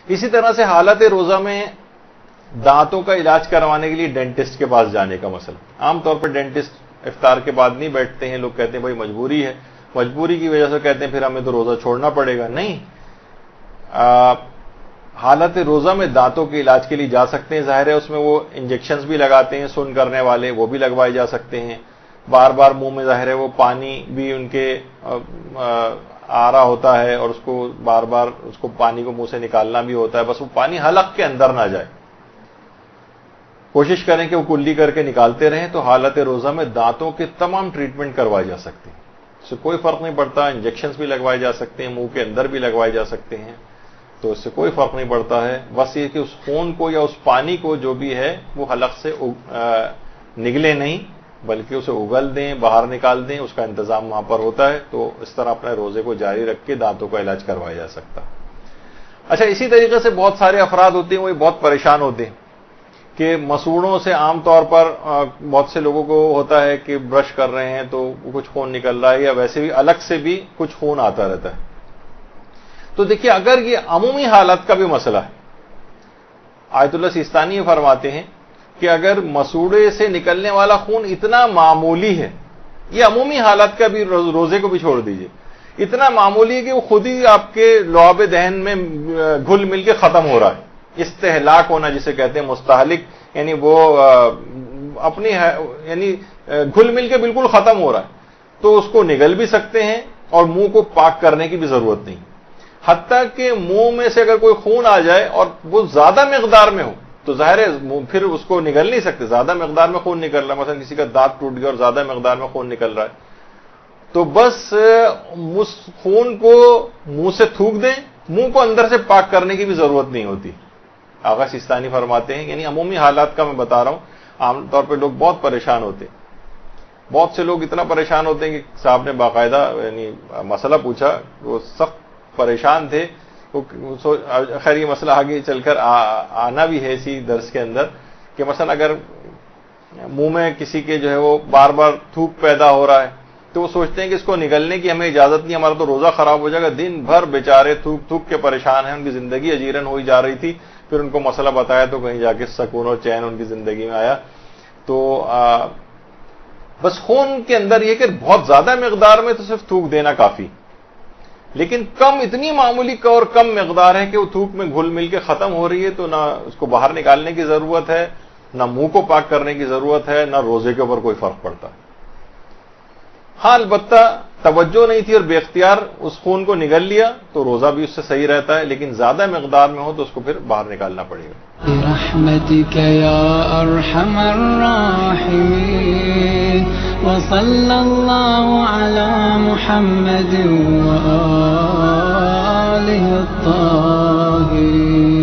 اسی طرح سے حالت روزہ میں دانتوں کا علاج کروانے کے لیے ڈینٹسٹ کے پاس جانے کا مسئلہ. عام طور پر ڈینٹسٹ افطار کے بعد نہیں بیٹھتے ہیں. لوگ کہتے ہیں بھائی مجبوری ہے, مجبوری کی وجہ سے کہتے ہیں پھر ہمیں تو روزہ چھوڑنا پڑے گا. نہیں, حالت روزہ میں دانتوں کے علاج کے لیے جا سکتے ہیں. ظاہر ہے اس میں وہ انجیکشنز بھی لگاتے ہیں سن کرنے والے, وہ بھی لگوائے جا سکتے ہیں. بار بار منہ میں ظاہر ہے وہ پانی بھی ان کے آ رہا ہوتا ہے اور اس کو بار بار اس کو پانی کو منہ سے نکالنا بھی ہوتا ہے. بس وہ پانی حلق کے اندر نہ جائے, کوشش کریں کہ وہ کلی کر کے نکالتے رہیں. تو حالت روزہ میں دانتوں کے تمام ٹریٹمنٹ کروائی جا سکتے ہیں, اس سے کوئی فرق نہیں پڑتا. انجیکشنز بھی لگوائے جا سکتے ہیں, منہ کے اندر بھی لگوائے جا سکتے ہیں, تو اس سے کوئی فرق نہیں پڑتا ہے. بس یہ کہ اس خون کو یا اس پانی کو جو بھی ہے وہ حلق سے نگلے نہیں, بلکہ اسے اگل دیں, باہر نکال دیں. اس کا انتظام وہاں پر ہوتا ہے. تو اس طرح اپنے روزے کو جاری رکھ کے دانتوں کا علاج کروایا جا سکتا. اچھا, اسی طریقے سے بہت سارے افراد ہوتے ہیں وہ بہت پریشان ہوتے ہیں کہ مسوڑوں سے عام طور پر بہت سے لوگوں کو ہوتا ہے کہ برش کر رہے ہیں تو کچھ خون نکل رہا ہے, یا ویسے بھی الگ سے بھی کچھ خون آتا رہتا ہے. تو دیکھیے, اگر یہ عمومی حالت کا بھی مسئلہ ہے, آیت اللہ سیستانی فرماتے ہیں کہ اگر مسوڑے سے نکلنے والا خون اتنا معمولی ہے, یہ عمومی حالت کا بھی, روزے کو بھی چھوڑ دیجئے, اتنا معمولی ہے کہ وہ خود ہی آپ کے لعاب دہن میں گھل مل کے ختم ہو رہا ہے. استہلاک ہونا جسے کہتے ہیں, مستہلک یعنی وہ اپنی یعنی گھل مل کے بالکل ختم ہو رہا ہے, تو اس کو نگل بھی سکتے ہیں اور منہ کو پاک کرنے کی بھی ضرورت نہیں. حتیٰ کہ منہ میں سے اگر کوئی خون آ جائے اور وہ زیادہ مقدار میں ہو تو ظاہر ہے پھر اس کو نگل نہیں سکتے. زیادہ مقدار میں خون نکل رہا ہے, مثلا کسی کا دانت ٹوٹ گیا اور زیادہ مقدار میں خون نکل رہا ہے, تو بس اس خون کو منہ سے تھوک دیں, منہ کو اندر سے پاک کرنے کی بھی ضرورت نہیں ہوتی. آغا سیستانی فرماتے ہیں, یعنی عمومی حالات کا میں بتا رہا ہوں. عام طور پہ لوگ بہت پریشان ہوتے ہیں, بہت سے لوگ اتنا پریشان ہوتے ہیں کہ صاحب نے باقاعدہ یعنی مسئلہ پوچھا, وہ سخت پریشان تھے. خیر یہ مسئلہ آگے چل کر آنا بھی ہے اسی درس کے اندر, کہ مثلا اگر منہ میں کسی کے جو ہے وہ بار بار تھوک پیدا ہو رہا ہے تو وہ سوچتے ہیں کہ اس کو نگلنے کی ہمیں اجازت نہیں, ہمارا تو روزہ خراب ہو جائے گا. دن بھر بیچارے تھوک تھوک کے پریشان ہیں, ان کی زندگی اجیرن ہوئی جا رہی تھی. پھر ان کو مسئلہ بتایا تو کہیں جا کے سکون اور چین ان کی زندگی میں آیا. تو بس خون کے اندر یہ کہ بہت زیادہ مقدار میں تو صرف تھوک دینا کافی, لیکن کم, اتنی معمولی اور کم مقدار ہے کہ وہ تھوک میں گھل مل کے ختم ہو رہی ہے, تو نہ اس کو باہر نکالنے کی ضرورت ہے, نہ منہ کو پاک کرنے کی ضرورت ہے, نہ روزے کے اوپر کوئی فرق پڑتا. ہاں البتہ توجہ نہیں تھی اور بے اختیار اس خون کو نگل لیا تو روزہ بھی اس سے صحیح رہتا ہے, لیکن زیادہ مقدار میں ہو تو اس کو پھر باہر نکالنا پڑے گا. برحمتك يا ارحم الراحمين وصلى الله على محمد وآله الطاهرين.